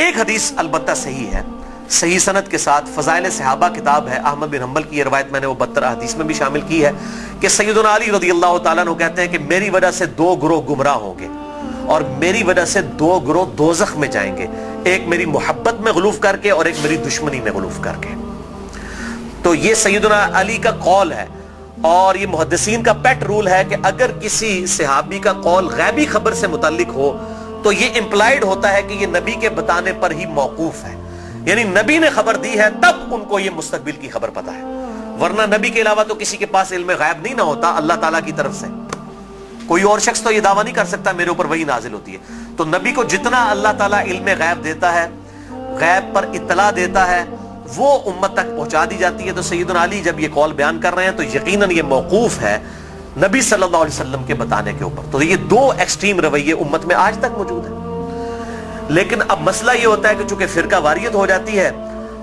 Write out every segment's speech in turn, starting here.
ایک حدیث البتہ صحیح ہے، صحیح سند کے ساتھ، فضائل صحابہ کتاب ہے، احمد بن حنبل کی یہ روایت میں نے وہ 72 حدیث میں بھی شامل کی ہے کہ سیدنا علی رضی اللہ تعالیٰ عنہ کہتے ہیں کہ میری وجہ سے 2 گروہ گمراہ ہوں گے اور میری وجہ سے 2 گروہ دوزخ میں جائیں گے، ایک میری محبت میں غلوف کر کے اور ایک میری دشمنی میں غلوف کر کے۔ تو یہ سیدنا علی کا قول ہے، اور یہ محدثین کا پیٹ رول ہے کہ اگر کسی صحابی کا قول غیبی خبر سے متعلق ہو تو یہ امپلائیڈ ہوتا ہے کہ یہ نبی کے بتانے پر ہی موقوف ہے، یعنی نبی نے خبر دی ہے تب ان کو یہ مستقبل کی خبر پتا ہے، ورنہ نبی کے علاوہ تو کسی کے پاس علم غیب نہیں نہ ہوتا اللہ تعالیٰ کی طرف سے۔ کوئی اور شخص تو یہ دعویٰ نہیں کر سکتا میرے اوپر وحی نازل ہوتی ہے، تو نبی کو جتنا اللہ تعالیٰ علم غیب دیتا ہے، غیب پر اطلاع دیتا ہے، وہ امت تک پہنچا دی جاتی ہے۔ تو سیدنا علی جب یہ قول بیان کر رہے ہیں تو یقیناً یہ موقوف ہے نبی صلی اللہ علیہ وسلم کے بتانے کے اوپر۔ تو یہ 2 ایکسٹریم رویے امت میں آج تک موجود ہیں۔ لیکن اب مسئلہ یہ ہوتا ہے کہ چونکہ فرقہ واریت ہو جاتی ہے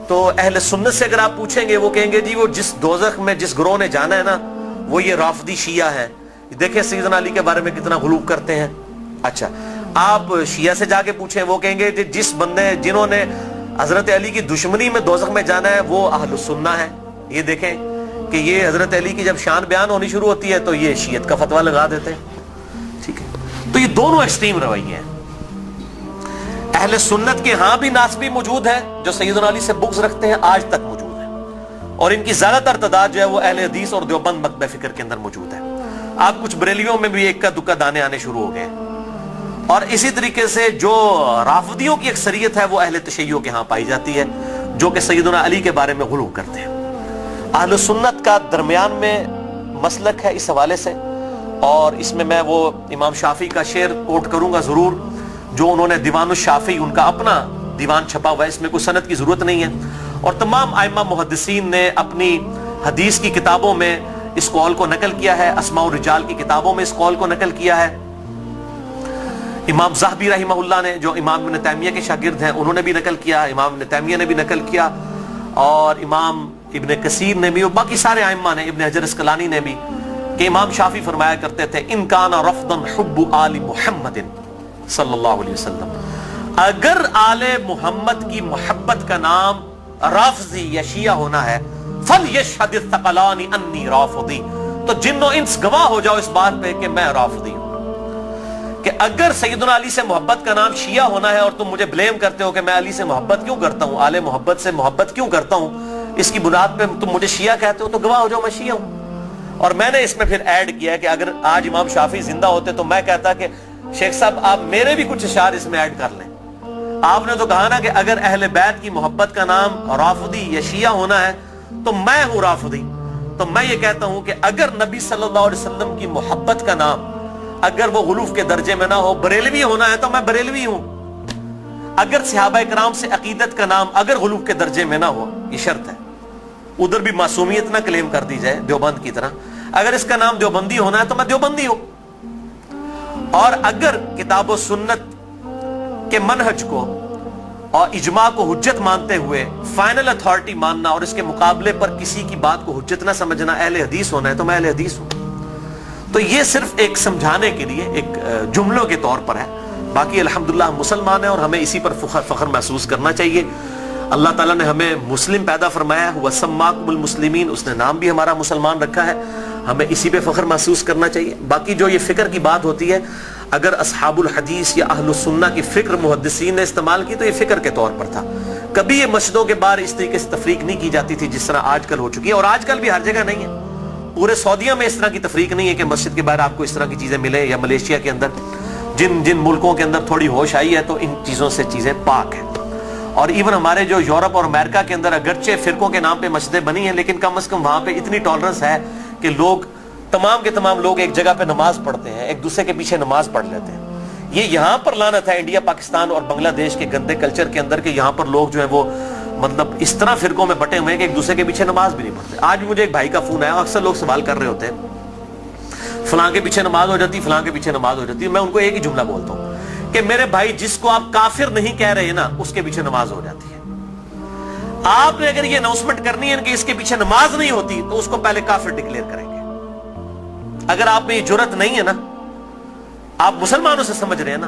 تو اہل سنت سے اگر آپ پوچھیں گے وہ کہیں گے جی وہ جس دوزخ میں جس گروہ نے جانا ہے نا وہ یہ رافضی شیعہ ہے، دیکھیں سیدنا علی کے بارے میں کتنا غلو کرتے ہیں۔ اچھا آپ شیعہ سے جا کے پوچھیں وہ کہیں گے جس بندے جنہوں نے حضرت علی کی دشمنی میں دوزخ میں جانا ہے وہ اہل السنہ ہے۔ یہ دیکھیں کہ یہ حضرت علی کی جب شان بیان ہونی شروع ہوتی ہے تو یہ شیعت کا فتویٰ لگا دیتے ہیں، ٹھیک ہے۔ تو یہ دونوں ایکسٹریم رویے ہیں۔ اہل سنت کے ہاں بھی ناسبی موجود ہیں جو سیدنا علی سے بغض رکھتے ہیں، آج تک موجود ہیں، اور ان کی زیادہ تر تعداد جو ہے وہ اہل حدیث اور دیوبند مکتبہ فکر کے اندر موجود ہے۔ آپ کچھ بریلیوں میں بھی ایک کا دکا دانے آنے شروع ہو گئے ہیں، اور اسی طریقے سے جو رافضیوں کی اکثریت ہے وہ اہل تشیع کے ہاں پائی جاتی ہے جو کہ سیدنا علی کے بارے میں غلو کرتے ہیں۔ اہل سنت کا درمیان میں مسلک ہے اس حوالے سے، اور اس میں میں وہ امام شافعی کا شعر کوٹ کروں گا ضرور، جو انہوں نے دیوان الشافعی ان کا اپنا دیوان چھپا ہوا ہے، اس میں کوئی سند کی ضرورت نہیں ہے، اور تمام ائمہ محدثین نے اپنی حدیث کی کتابوں میں اس قول کو نقل کیا ہے، اسماء الرجال کی کتابوں میں اس قول کو نقل کیا ہے۔ امام زاہبی رحمہ اللہ نے جو امام ابن تیمیہ کے شاگرد ہیں انہوں نے بھی نقل کیا، امام ابن تیمیہ نے بھی نقل کیا، اور امام ابن کثیر نے بھی، اور باقی سارے ائمہ نے، ابن حجر اسقلانی نے بھی، کہ امام شافعی فرمایا کرتے تھے ان کان رفضا حب آل محمد صلی اللہ علیہ وسلم، اگر آل محمد کی محبت کا نام رافضی یا شیعہ ہونا ہے فَلْيَشْهَدِ الثَّقَلَانِ أَنِّي رَافِضِي، تو جن و انس گواہ ہو جاؤ اس بات پہ کہ میں رافضی ہوں۔ کہ اگر سیدنا علی سے محبت کا نام شیعہ ہونا ہے اور تم مجھے بلیم کرتے ہو کہ میں علی سے محبت کیوں کرتا ہوں، آل محبت سے محبت کیوں کرتا ہوں، اس کی بنیاد پہ تم مجھے شیعہ کہتے ہو، تو گواہ ہو جاؤ میں شیعہ ہوں۔ اور میں نے اس میں پھر ایڈ کیا ہے کہ اگر آج امام شافعی زندہ ہوتے تو میں کہتا کہ شیخ صاحب آپ میرے بھی کچھ اشعار اس میں ایڈ کر لیں۔ آپ نے تو کہا نا کہ اگر اہل بیت کی محبت کا نام رافضی یا شیعہ ہونا ہے تو میں ہوں رافضی، تو میں یہ کہتا ہوں کہ اگر نبی صلی اللہ علیہ وسلم کی محبت کا نام اگر وہ غلوف کے درجے میں نہ ہو، بریلوی ہونا ہے تو میں بریلوی ہوں۔ اگر صحابہ کرام سے عقیدت کا نام اگر غلوف کے درجے میں نہ ہو، یہ شرط ہے، ادھر بھی معصومیت نہ کلیم کر دی جائے دیوبند کی طرح، اگر اس کا نام دیوبندی ہونا ہے تو میں دیوبندی ہوں۔ اور اگر کتاب و سنت کے منہج کو اور اجماع کو حجت مانتے ہوئے فائنل اتھارٹی ماننا اور اس کے مقابلے پر کسی کی بات کو حجت نہ سمجھنا اہل حدیث ہونا ہے تو میں اہل حدیث ہوں۔ تو یہ صرف ایک سمجھانے کے لیے ایک جملوں کے طور پر ہے، باقی الحمدللہ ہم مسلمان ہیں اور ہمیں اسی پر فخر محسوس کرنا چاہیے۔ اللہ تعالیٰ نے ہمیں مسلم پیدا فرمایا ہے، وَسَمَّاكُمُ الْمُسْلِمِينَ، اس نے نام بھی ہمارا مسلمان رکھا ہے، ہمیں اسی پہ فخر محسوس کرنا چاہیے۔ باقی جو یہ فکر کی بات ہوتی ہے، اگر اصحاب الحدیث یا اہل السنہ کی فکر محدثین نے استعمال کی تو یہ فکر کے طور پر تھا، کبھی یہ مسجدوں کے باہر اس طریقے سے تفریق نہیں کی جاتی تھی جس طرح آج کل ہو چکی ہے، اور آج کل بھی ہر جگہ نہیں ہے، پورے سعودیہ میں اس طرح کی تفریق نہیں ہے کہ مسجد کے باہر آپ کو اس طرح کی چیزیں ملیں، یا ملیشیا کے اندر جن ملکوں کے اندر تھوڑی ہوش آئی ہے تو ان چیزوں سے چیزیں پاک ہیں۔ اور ایون ہمارے جو یورپ اور امریکہ کے اندر اگرچہ فرقوں کے نام پہ مسجدیں بنی ہیں لیکن کم از کم وہاں پہ اتنی ٹالرنس ہے کہ لوگ تمام کے تمام لوگ ایک جگہ پہ نماز پڑھتے ہیں، ایک دوسرے کے پیچھے نماز پڑھ لیتے ہیں۔ یہ یہاں پر لعنت ہے انڈیا، پاکستان اور بنگلہ دیش کے گندے کلچر کے اندر کہ یہاں پر لوگ جو ہیں وہ مطلب اس طرح فرقوں میں بٹے ہوئے ہیں کہ ایک دوسرے کے پیچھے نماز بھی نہیں پڑھتے۔ آج بھی مجھے ایک بھائی کا فون آیا، اکثر لوگ سوال کر رہے ہوتے ہیں فلاں کے پیچھے نماز ہو جاتی، فلاں کے پیچھے نماز ہو جاتی، میں ان کو ایک ہی جملہ بولتا ہوں کہ میرے بھائی جس کو آپ کافر نہیں کہہ رہے نا اس کے پیچھے نماز ہو جاتی ہے۔ آپ نے اگر یہ اناؤنسمنٹ کرنی ہے کہ اس کے پیچھے نماز نہیں ہوتی تو اس کو پہلے کافر ڈکلیئر کریں گے۔ اگر آپ میں یہ جرت نہیں ہے نا، آپ مسلمانوں سے سمجھ رہے ہیں نا،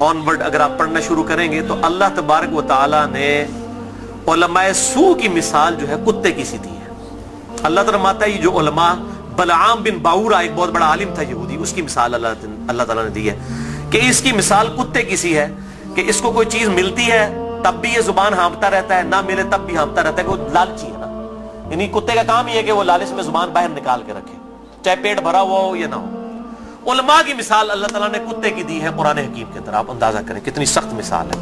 آنورڈ اگر آپ پڑھنا شروع کریں گے تو اللہ تبارک و تعالی نے علماء سو کی مثال جو ہے کتے کی سی دی ہے. اللہ تعالیٰ فرماتا ہے یہ جو علماء، بلعام بن باورا ایک بہت بڑا عالم تھا یہودی، اس کی مثال اللہ تعالیٰ نے دی ہے کہ اس کی مثال کتے کی سی ہے کہ اس کو کوئی چیز ملتی ہے تب بھی یہ زبان ہانپتا رہتا ہے، نہ ملے تب بھی ہانپتا رہتا ہے کہ وہ لالچی ہے نا. یعنی کتے کا کام یہ ہے کہ وہ لالچ میں زبان باہر نکال کے رکھے، چاہے پیٹ بھرا ہوا ہو یا نہ ہو. علماء کی مثال اللہ تعالیٰ نے کتے کی دی ہے قرآن حکیم کے اندر. آپ اندازہ کریں کتنی سخت مثال ہے.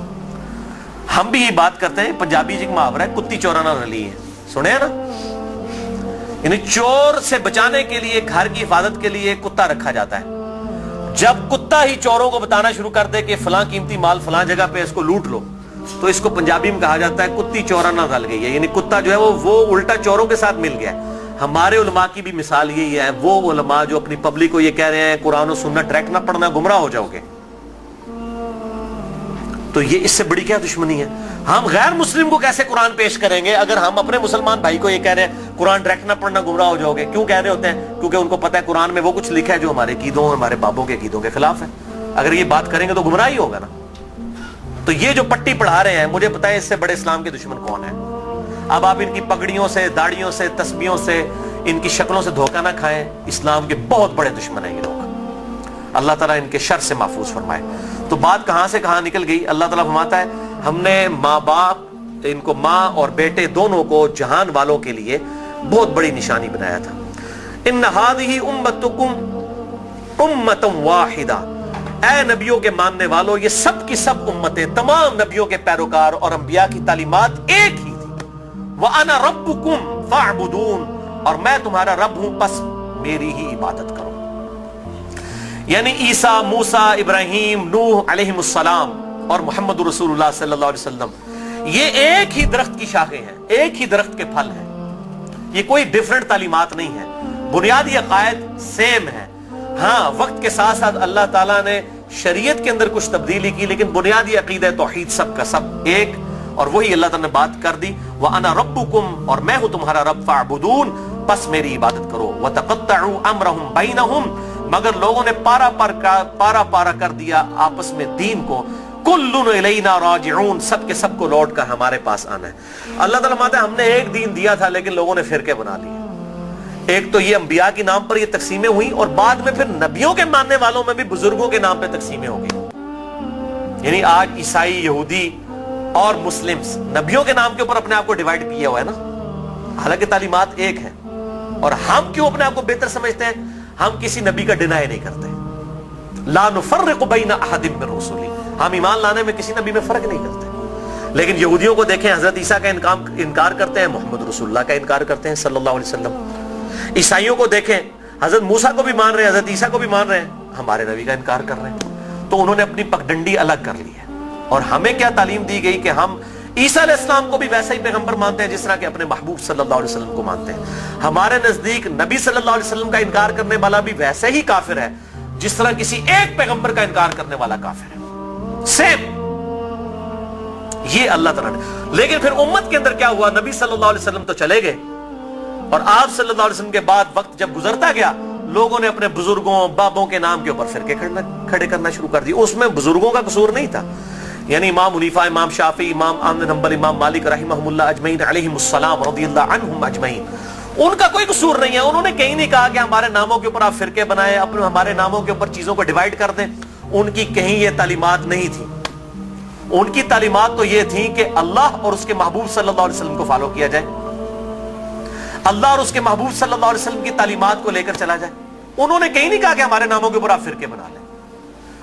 ہم بھی یہ بات کرتے ہیں، پنجابی جی محاورہ ہے کتی چورانا رلی ہے، سنے ہیں نا. یعنی چور سے بچانے کے لیے، گھر کی حفاظت کے لیے کتا رکھا جاتا ہے. جب کتا ہی چوروں کو بتانا شروع کر دے کہ فلاں قیمتی مال فلاں جگہ پہ اس کو لوٹ لو، تو اس کو پنجابی میں کہا جاتا ہے کتی چورانا رل گئی ہے. یعنی کتا جو ہے وہ الٹا چوروں کے ساتھ مل گیا ہے. ہمارے علماء کی بھی مثال یہی ہے. وہ علماء جو اپنی پبلک کو یہ کہہ رہے ہیں قرآن و سنت ڈائریکٹ نہ پڑھنا گمراہ ہو جاؤ گے، تو یہ اس سے بڑی کیا دشمنی ہے؟ ہم غیر مسلم کو کیسے قرآن پیش کریں گے اگر ہم اپنے مسلمان بھائی کو یہ کہہ رہے ہیں قرآن ڈائریکٹ نہ پڑھنا گمراہ ہو جاؤ گے؟ کیوں کہہ رہے ہوتے ہیں؟ کیونکہ ان کو پتہ ہے قرآن میں وہ کچھ لکھا ہے جو ہمارے عقیدوں، ہمارے بابوں کے عقیدوں کے خلاف ہے. اگر یہ بات کریں گے تو گمراہ ہی ہوگا نا. تو یہ جو پٹی پڑھا رہے ہیں، مجھے پتہ ہے اس سے بڑے اسلام کے دشمن کون ہیں. اب آپ ان کی پگڑیوں سے، داڑیوں سے، تسبیحوں سے، ان کی شکلوں سے دھوکہ نہ کھائیں. اسلام کے بہت بڑے دشمن ہیں یہ لوگ. اللہ تعالیٰ ان کے شر سے محفوظ فرمائے. تو بات کہاں سے کہاں نکل گئی. اللہ تعالیٰ فرماتا ہے ہم نے ماں باپ، ان کو ماں اور بیٹے دونوں کو جہان والوں کے لیے بہت بڑی نشانی بنایا تھا. ان هذه امتکم امۃ واحدہ، اے نبیوں کے ماننے والوں یہ سب کی سب امتیں، تمام نبیوں کے پیروکار اور انبیاء کی تعلیمات ایک ہی تھی. وانا ربکم فاعبدون، اور میں تمہارا رب ہوں پس میری ہی عبادت کرو. یعنی عیسیٰ، موسیٰ، ابراہیم، نوح علیہم السلام اور محمد رسول اللہ صلی اللہ علیہ وسلم یہ ایک ہی درخت کی شاخیں ہیں، ایک ہی درخت کے پھل ہیں. یہ کوئی ڈیفرنٹ تعلیمات نہیں ہے، بنیادی عقائد سیم ہے. ہاں وقت کے ساتھ ساتھ اللہ تعالیٰ نے شریعت کے اندر کچھ تبدیلی کی، لیکن بنیادی عقیدہ توحید سب کا سب ایک، اور وہی اللہ تعالیٰ نے بات کر دی. وَأَنَا رَبُّكُمْ، اور میں ہوں تمہارا رب، فَاعْبُدُونَ، پس میری عبادت کرو. وَتَقَطَّعُوا أَمْرَهُمْ بَيْنَهُمْ، مگر لوگوں نے پارا پارا کر دیا آپس میں دین کو. کُلٌّ إِلَيْنَا رَاجِعُونَ، سب کے سب کو لوٹ کر ہمارے پاس آنا ہے. اللہ تعالیٰ فرماتا ہے ہم نے ایک دین دیا تھا لیکن لوگوں نے فرقے بنا لیے. ایک تو یہ انبیاء کے نام پر یہ تقسیمیں ہوئیں، اور بعد میں پھر نبیوں کے ماننے والوں میں بھی بزرگوں کے نام پہ تقسیمیں ہو گئی. یعنی آج عیسائی، یہودی اور مسلمز نبیوں کے نام کے اوپر اپنے آپ کو ڈیوائیڈ کیا ہوا ہے نا، حالانکہ تعلیمات ایک ہیں. اور ہم کیوں اپنے آپ کو بہتر سمجھتے ہیں؟ ہم کسی نبی کا ڈینائی نہیں کرتے. لا نفرق بین احد من رسلی، ہم ایمان لانے میں کسی نبی میں فرق نہیں کرتے. لیکن یہودیوں کو دیکھیں، حضرت عیسیٰ کا انکار کرتے ہیں، محمد رسول اللہ کا انکار کرتے ہیں صلی اللہ علیہ وسلم. عیسائیوں کو دیکھیں، حضرت موسیٰ کو بھی مان رہے ہیں، حضرت عیسیٰ کو بھی مان رہے ہیں، ہمارے نبی کا انکار کر رہے ہیں. تو انہوں نے اپنی پگڈنڈی الگ کر لی ہے. اور ہمیں کیا تعلیم دی گئی کہ ہم عیسیٰ علیہ السلام کو بھی ویسا ہی پیغمبر مانتے ہیں جس طرح کہ اپنے محبوب صلی اللہ علیہ وسلم کو مانتے ہیں. ہمارے نزدیک نبی صلی اللہ علیہ وسلم کا انکار کرنے والا بھی ویسے ہی کافر ہے جس طرح کسی ایک پیغمبر کا انکار کرنے والا کافر ہے. سیم یہ اللہ تعالیٰ نے. لیکن پھر امت کے اندر کیا ہوا؟ نبی صلی اللہ علیہ وسلم تو چلے گئے، اور آپ صلی اللہ علیہ وسلم کے بعد وقت جب گزرتا گیا، لوگوں نے اپنے بزرگوں، بابوں کے نام کے اوپر فرقے کھڑے کرنا شروع کر دی. اس میں بزرگوں کا قصور نہیں تھا. یعنی امام حنیفہ، امام شافعی، امام احمد بن حنبل، امام مالک رحمہم اللہ اجمعین علیہم السلام رضی اللہ عنہم اجمعین، ان کا کوئی قصور نہیں ہے. انہوں نے کہیں نہیں کہا کہ ہمارے ناموں کے اوپر آپ فرقے بنائیں، اپنے ہمارے ناموں کے اوپر چیزوں کو ڈیوائیڈ کر دیں. ان کی کہیں یہ تعلیمات نہیں تھی. ان کی تعلیمات تو یہ تھیں کہ اللہ اور اس کے محبوب صلی اللہ علیہ وسلم کو فالو کیا جائے، اللہ اور اس کے محبوب صلی اللہ علیہ وسلم کی تعلیمات کو لے کر چلا جائے. انہوں نے کہیں نہیں کہا کہ ہمارے ناموں کے اوپر آپ فرقے بنا لیں.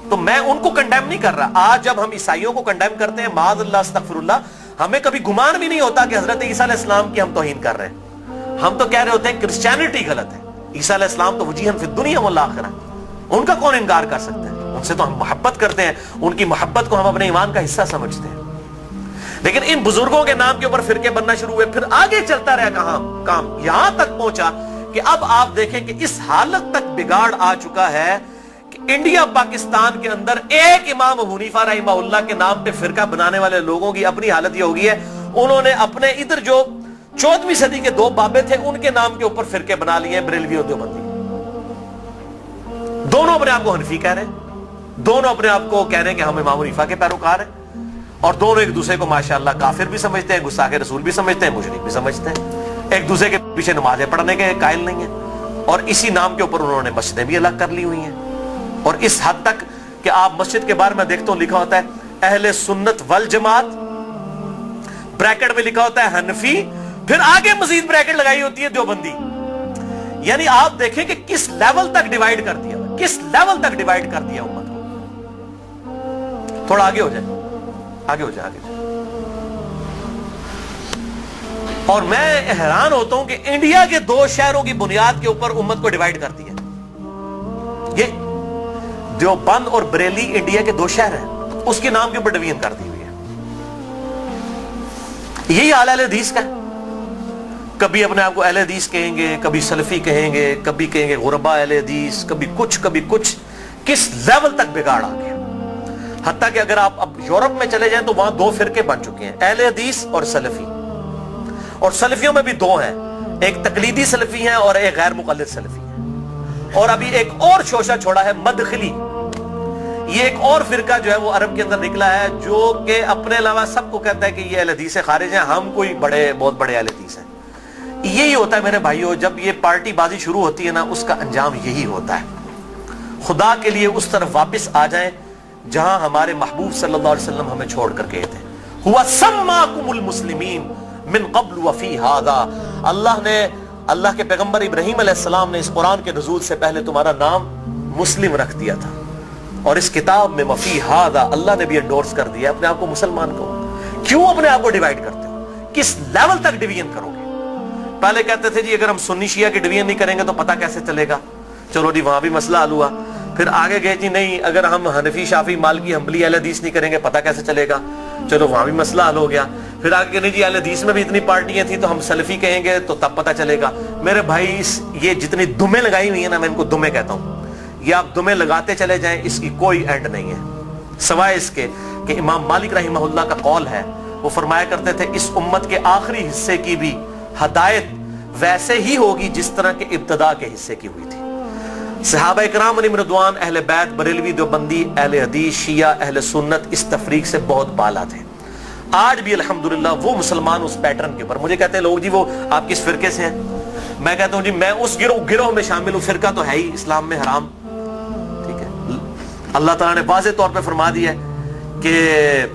تو میں ان کو کنڈیم نہیں کر رہا. آج جب ہم عیسائیوں کو کنڈیم کرتے ہیں، معاذ اللہ استغفر اللہ، ہمیں کبھی گمان بھی نہیں ہوتا کہ حضرت عیسیٰ علیہ السلام کی ہم توہین کر رہے ہیں. ہم تو کہہ رہے ہوتے ہیں کرسچینٹی غلط ہے، عیسیٰ علیہ السلام تو وجیہاً فی الدنیا والآخرہ، ان کا کون انکار کر سکتا ہے؟ ان سے تو ہم محبت کرتے ہیں، ان کی محبت کو ہم اپنے ایمان کا حصہ سمجھتے ہیں. لیکن ان بزرگوں کے نام کے اوپر فرقے بننا شروع ہوئے. پھر آگے چلتا رہا کام یہاں تک پہنچا کہ اب آپ دیکھیں کہ اس حالت تک بگاڑ آ چکا ہے کہ انڈیا پاکستان کے اندر ایک امام حنیفہ رحمہ اللہ کے نام پہ فرقہ بنانے والے لوگوں کی اپنی حالت یہ ہوگی ہے، انہوں نے اپنے ادھر جو 14ویں صدی کے دو بابے تھے ان کے نام کے اوپر فرقے بنا لیے، بریلوی اور دیوبندی. دونوں اپنے آپ کو حنفی کہہ رہے ہیں. دونوں اپنے آپ کو کہہ رہے ہیں کہ ہم امام حنیفہ کے پیروکار ہیں, اور دونوں ایک دوسرے کو ماشاءاللہ کافر بھی سمجھتے ہیں, گستاخ رسول بھی سمجھتے ہیں, مشرک بھی سمجھتے ہیں, ایک دوسرے کے پیچھے نمازیں پڑھنے کے قائل نہیں ہیں, اور اسی نام کے اوپر انہوں نے مسجدیں بھی الگ کر لی ہوئی ہیں. اور اس حد تک کہ آپ مسجد کے بارے میں دیکھتے ہو لکھا ہوتا ہے اہل سنت والجماعت, بریکٹ میں لکھا ہوتا ہے حنفی, پھر آگے مزید بریکٹ لگائی ہوتی ہے دیوبندی. یعنی آپ دیکھیں کہ کس لیول تک ڈیوائیڈ کر دیا, کس لیول تک ڈیوائیڈ کر دیا امت کو. تھوڑا آگے ہو جائے, آگے ہو جائے, آگے جائے. اور میں حیران ہوتا ہوں کہ انڈیا کے 2 شہروں کی بنیاد کے اوپر امت کو ڈیوائیڈ کر دیا. یہ دیوبند اور بریلی انڈیا کے 2 شہر ہیں, اس کے نام کے اوپر ڈویژن کر دی ہوئی ہے. یہی حال اہل حدیث کا ہے. کبھی اپنے آپ کو اہل حدیث کہیں گے, کبھی سلفی کہیں گے, کبھی کہیں گے غربا اہل حدیث, کبھی کچھ کبھی کچھ. کس لیول تک بگاڑ آ گیا. حتیٰ کہ اگر آپ اب یورپ میں چلے جائیں تو وہاں 2 فرقے بن چکے ہیں, اہل حدیث اور سلفی. اور سلفیوں میں بھی 2 ہیں, ایک تقلیدی سلفی ہیں اور ایک غیر مقلد سلفی ہیں. اور ابھی ایک اور شوشہ چھوڑا ہے مدخلی. یہ ایک اور فرقہ جو ہے وہ عرب کے اندر نکلا ہے, جو کہ اپنے علاوہ سب کو کہتا ہے کہ یہ اہل حدیث سے خارج ہیں, ہم کوئی بہت بڑے اہل حدیث ہیں. یہی ہوتا ہے میرے بھائیوں, جب یہ پارٹی بازی شروع ہوتی ہے نا, اس کا انجام یہی ہوتا ہے. خدا کے لیے اس طرف واپس آ جائیں جہاں ہمارے محبوب صلی اللہ علیہ وسلم ہمیں چھوڑ کر گئے تھے. ہوا سماکم المسلمین من قبل وفی ھذا. اللہ کے پیغمبر ابراہیم علیہ السلام نے اس قرآن کے نزول سے پہلے تمہارا نام مسلم رکھ دیا تھا, اور اس کتاب میں وفی ھذا اللہ نے بھی انڈورس کر دیا اپنے آپ کو مسلمان کو. کیوں اپنے آپ کو ڈیوائیڈ کرتے ہو؟ کس لیول تک ڈویژن کرو گے؟ پہلے کہتے تھے جی اگر ہم سنی شیعہ کی ڈویژن نہیں کریں گے تو پتہ کیسے چلے گا, چلو جی وہاں بھی مسئلہ حل ہوا. پھر آگے گئے جی نہیں اگر ہم حنفی شافعی مالکی حنبلی اہل حدیث نہیں کریں گے پتہ کیسے چلے گا, چلو وہاں بھی مسئلہ حل ہو گیا. پھر آگے نہیں جی اہل حدیث میں بھی اتنی پارٹیاں تھیں تو ہم سلفی کہیں گے تو تب پتہ چلے گا. میرے بھائی یہ جتنی دمیں لگائی ہوئی ہیں نا, میں ان کو دمیں کہتا ہوں, یہ آپ دمیں لگاتے چلے جائیں, اس کی کوئی اینڈ نہیں ہے, سوائے اس کے کہ امام مالک رحمہ اللہ کا قول ہے, وہ فرمایا کرتے تھے اس امت کے آخری حصے کی بھی ہدایت ویسے ہی ہوگی جس طرح کے ابتدا کے حصے کی ہوئی تھی. صحابہ کرام علیہم رضوان, اہل بیت, بریلوی, دیوبندی, اہل حدیث, شیعہ, اہل سنت اس تفریق سے بہت بالا تھے. آج بھی الحمدللہ وہ مسلمان اس پیٹرن کے اوپر. مجھے کہتے ہیں لوگ جی وہ آپ کس فرقے سے ہیں, میں کہتا ہوں جی میں اس گروہ میں شامل ہوں. فرقہ تو ہے ہی اسلام میں حرام, ٹھیک ہے. اللہ تعالیٰ نے واضح طور پہ فرما دیا ہے کہ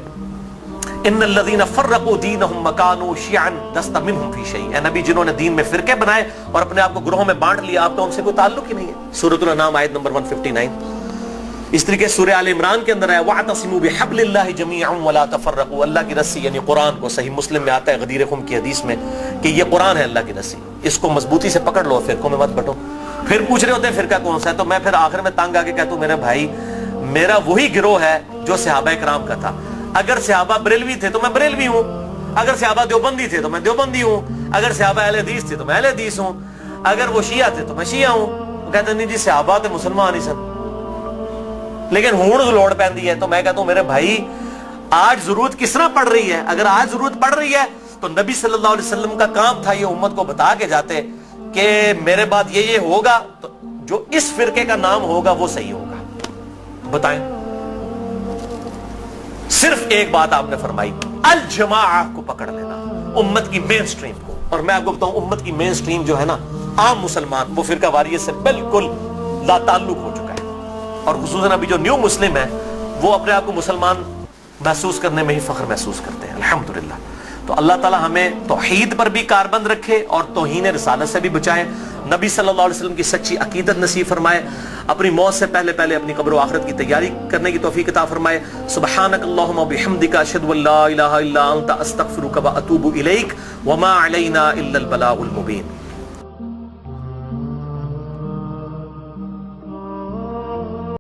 ان الذین فرقوا دینہم وکانوا شیعا لست منہم فی شیء. اے نبی جنہوں نے دین میں فرقے بنائے اور اپنے آپ کو گروہوں میں بانٹ لیا, آپ کا ان سے کوئی تعلق ہی نہیں ہے. سورۃ الانعام آیت نمبر 159. اس طریقے سورہ آل عمران کے اندر ہے واعتصموا بحبل اللہ جميعا ولا تفرقوا. اللہ کی رسی یعنی قرآن کو, صحیح مسلم میں آتا ہے غدیر خم کی حدیث میں کہ یہ قرآن ہے اللہ کی رسی, اس کو مضبوطی سے پکڑ لو, فرقوں میں مت بٹو. پھر پوچھ رہے ہوتے ہیں فرقہ کون سا ہے, تو میں پھر آخر میں تنگ آ کے کہتا ہوں میرے بھائی میرا وہی گروہ ہے جو صحابہ کرام کا تھا. اگر صحابہ بریلوی تھے تو میں بریلوی ہوں, اگر صحابہ دیوبندی تھے تو میں دیوبندی ہوں, اگر صحابہ اہل حدیث تھے تو میں اہل حدیث ہوں, اگر وہ شیعہ تھے تو میں شیعہ ہوں. وہ کہتے ہیں نہیں جی صحابہ تے مسلمان ہی سن, لیکن ہون لوڑ پیندی ہے. تو میں کہتا ہوں میرے بھائی آج ضرورت کس طرح پڑ رہی ہے؟ اگر آج ضرورت پڑ رہی ہے تو نبی صلی اللہ علیہ وسلم کا کام تھا یہ امت کو بتا کے جاتے کہ میرے بعد یہ ہوگا تو جو اس فرقے کا نام ہوگا وہ صحیح ہوگا. بتائیں, صرف ایک بات آپ نے فرمائی, الجماعہ کو پکڑ لینا, امت کی مین سٹریم کو. اور میں آپ کو بتاؤں امت کی مین سٹریم جو ہے نا, عام مسلمان, وہ فرقہ واریت سے بالکل لا تعلق ہو چکا ہے. اور خصوصاً ابھی جو نیو مسلم ہے وہ اپنے آپ کو مسلمان محسوس کرنے میں ہی فخر محسوس کرتے ہیں الحمدللہ. تو اللہ تعالی ہمیں توحید پر بھی کاربند رکھے اور توہین رسالت سے بھی بچائے, نبی صلی اللہ علیہ وسلم کی سچی عقیدت نصیب فرمائے, اپنی موت سے پہلے اپنی قبر و آخرت کی تیاری کرنے کی توفیق عطا فرمائے. سبحانک اللہم وبحمدک اشہد ان لا الہ الا انت استغفرک واتوب الیک وما علینا الا البلاغ المبین.